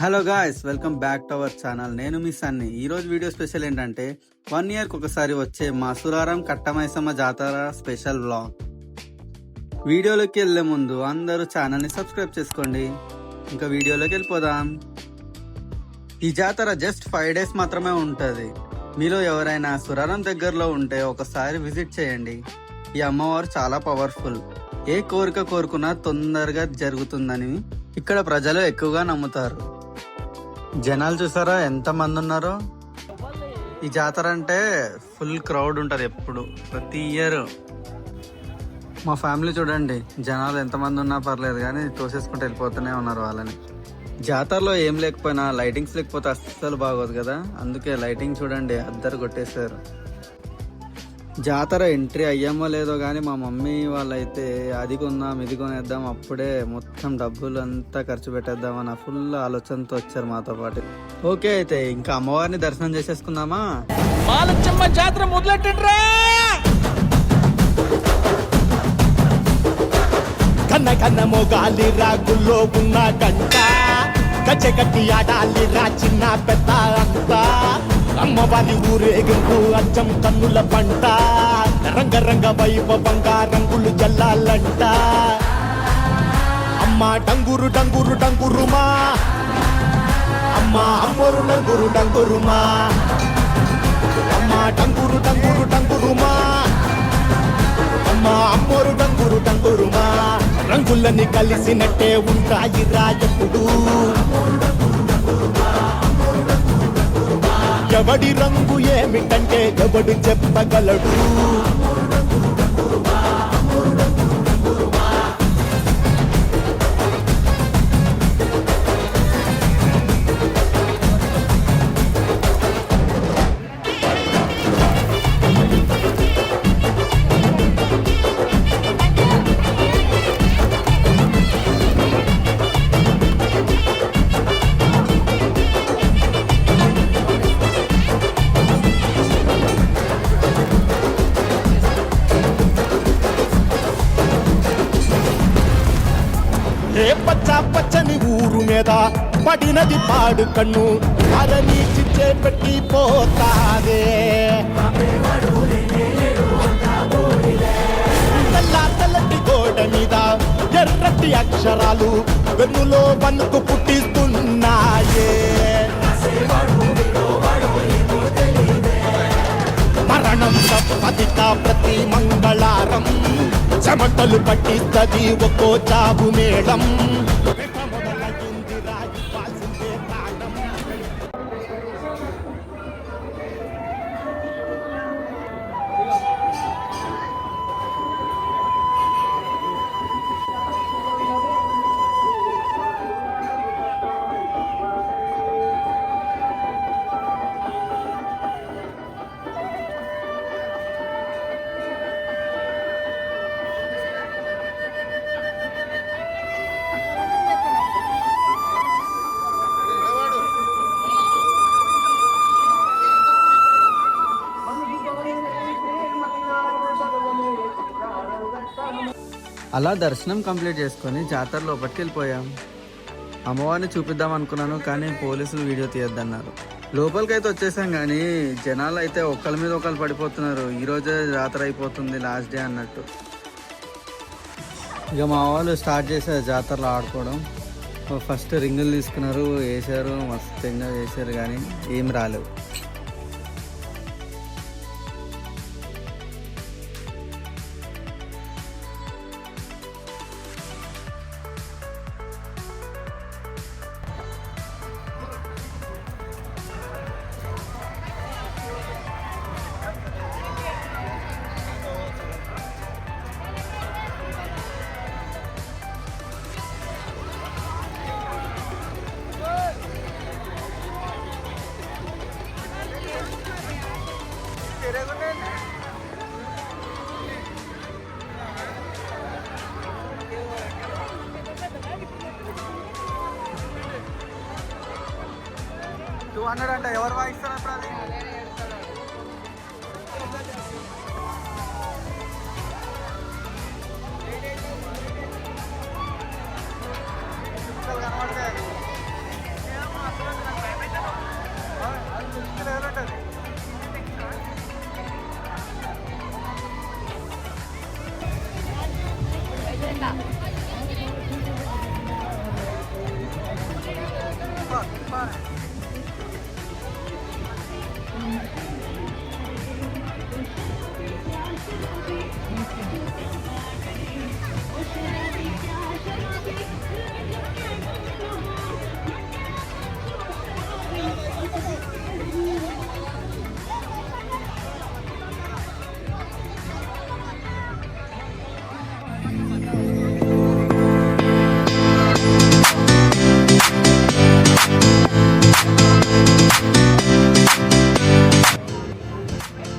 Hello guys, welcome back to our channel. నేను మీ సన్ని. ఈరోజు video special ఏంటంటే 1 ఇయర్కి ఒకసారి వచ్చే మా సురారం కట్టమైసమ్మ జాతర స్పెషల్ వ్లాగ్. వీడియోలోకి వెళ్లే ముందు అందరూ ఛానల్ని సబ్స్క్రైబ్ చేసుకోండి. ఇంకా వీడియోలోకి వెళ్ళిపోదాం. ఈ జాతర జస్ట్ 5 డేస్ మాత్రమే ఉంటుంది. మీలో ఎవరైనా సురారం దగ్గరలో ఉంటే ఒకసారి విజిట్ చేయండి. ఈ అమ్మవారు చాలా పవర్ఫుల్. ఏ కోరిక కోరుకున్నా తొందరగా జరుగుతుందని ఇక్కడ ప్రజలు ఎక్కువగా నమ్ముతారు. జనాలు చూసారా ఎంత మంది ఉన్నారో. ఈ జాతర అంటే ఫుల్ క్రౌడ్ ఉంటుంది ఎప్పుడు, ప్రతి ఇయర్. మా ఫ్యామిలీ చూడండి, జనాలు ఎంతమంది ఉన్నా పర్లేదు కానీ తోసేసుకుంటూ వెళ్ళిపోతూనే ఉన్నారు వాళ్ళని. జాతరలో ఏం లేకపోయినా లైటింగ్స్ లేకపోతే అస్సలు బాగోదు కదా, అందుకే లైటింగ్ చూడండి అద్దరు కొట్టేశారు. జాతర ఎంట్రీ అయ్యామో లేదో కానీ మా మమ్మీ వాళ్ళైతే అది కొందాం ఇది కొనేద్దాం, అప్పుడే మొత్తం డబ్బులు అంతా ఖర్చు పెట్టేద్దామన్న ఫుల్ ఆలోచనతో వచ్చారు మాతో పాటు. ఓకే, అయితే ఇంకా అమ్మవారిని దర్శనం చేసేసుకుందామా. మాలచ్చమ్మ జాతర మొదలెట్టండ్రా. కన్న కన్న మొగాలి రాగుల్లో ఉన్న గంట, గచ్చగట్టి ఆడాలి రా చిన్న పెద్ద అంతా. అమ్మవారి ఊరేగింపు అచ్చం కన్నుల పంట, రంగరంగ వైభవంగా రంగులు జల్లాలంట. అమ్మ డంగురు డంగురు డంగురుమా, అమ్మ అమ్మోరు డంగురు డంగురుమా, అమ్మ డంగురు డంగురు డంగురుమా, అమ్మ అమ్మోరు డంగురు డంగురుమా. రంగులని కలిసినట్టే ఉంటాయి రా ఎప్పుడు. ఎవడి రంగు ఏమిటంటే ఎవడు చెప్పగలడు. ఏ పచ్చ పచ్చని ఊరు మీద పడినది పాడు కన్ను, అరని చిచ్చే పెట్టి పోతాదే. తెల్ల తెల్లటి గోడ మీద ఎర్రటి అక్షరాలు వెన్నులో వణుకు పుట్టిస్తున్నాయే. మరణం తప్పదిట ప్రతి మంగళారం, చెమటలు పట్టిస్తది ఒక్కో చాబు మేళం. మొదలైంది రాయివాల్సిందే ప్రాణం. అలా దర్శనం కంప్లీట్ చేసుకొని జాతర లోపలికి వెళ్ళిపోయాం. అమ్మవారిని చూపిద్దాం అనుకున్నాను కానీ పోలీసులు వీడియో తీయొద్దన్నారు. లోపలికి అయితే వచ్చేసాం కానీ జనాలు అయితే ఒకళ్ళ మీద ఒకళ్ళు పడిపోతున్నారు. ఈరోజే జాతర అయిపోతుంది, లాస్ట్ డే అన్నట్టు. ఇక మా వాళ్ళు స్టార్ట్ చేశారు జాతరలో ఆడుకోవడం. ఫస్ట్ రింగులు తీసుకున్నారు, వేసారు, మస్తు ఎంజాయ్ చేశారు కానీ ఏం రాలేవు. అంటే ఎవరు వాయిస్తారు అప్పుడు అది? కనబడతాయి.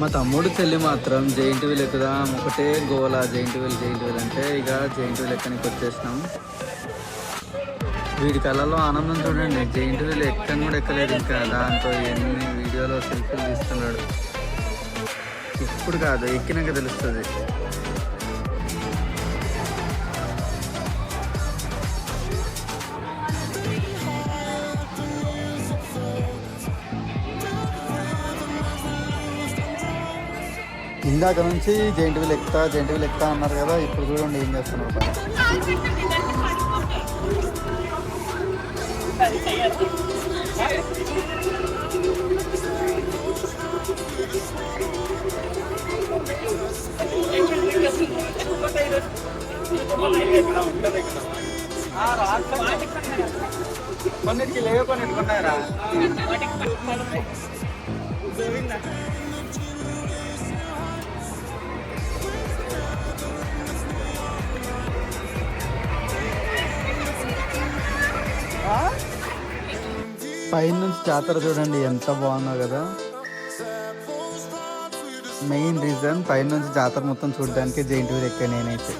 మా తమ్ముడు చెల్లి మాత్రం జైంట్ వీల్ ఎక్కుదాం ఒకటే గోల. జైంట్ వీల్ అంటే ఇక జైంట్ వీల్ ఎక్కడానికి వచ్చేసినాం. వీడి కళ్ళలో ఆనందం చూడండి. జైంట్ వీల్ ఎక్కని కూడా ఎక్కలేదు. ఇంకా దాంతో ఎన్ని వీడియోలో సెల్ఫీలు తీస్తున్నాడు. ఇప్పుడు కాదు, ఎక్కినాక తెలుస్తుంది. ఇందాక నుంచి జైంట్ వీల్ ఎక్కుతా అన్నారు కదా, ఇప్పుడు చూడండి ఏం చేస్తున్నారు. కొన్నిటికి లేవు, కొన్నిటికి ఉన్నాయరా. పైన నుంచి జాతర చూడండి ఎంత బాగుందో కదా. మెయిన్ రీజన్ పైన నుంచి జాతర మొత్తం చూడడానికి జైంట్ వీల్ ఎక్కా నేనైతే.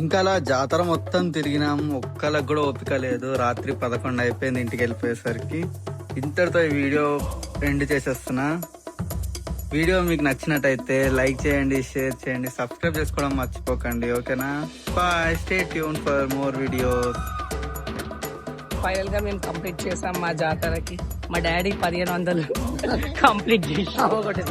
ఇంకా అలా జాతర మొత్తం తిరిగినాం. ఒక్కళ్ళకి కూడా ఓపిక లేదు. రాత్రి 11 అయిపోయింది ఇంటికి వెళ్ళిపోయేసరికి. ఇంతటితో ఈ వీడియో ఎండ్ చేసేస్తున్నా. వీడియో మీకు నచ్చినట్టయితే లైక్ చేయండి, షేర్ చేయండి, సబ్స్క్రైబ్ చేసుకోవడం మర్చిపోకండి. ఓకేనా? Bye, stay tune for more videos. Final గా మేము కంప్లీట్ చేసాం మా జాతరకి. మా డాడీ 1500 కంప్లీట్ చేసి ఒకటి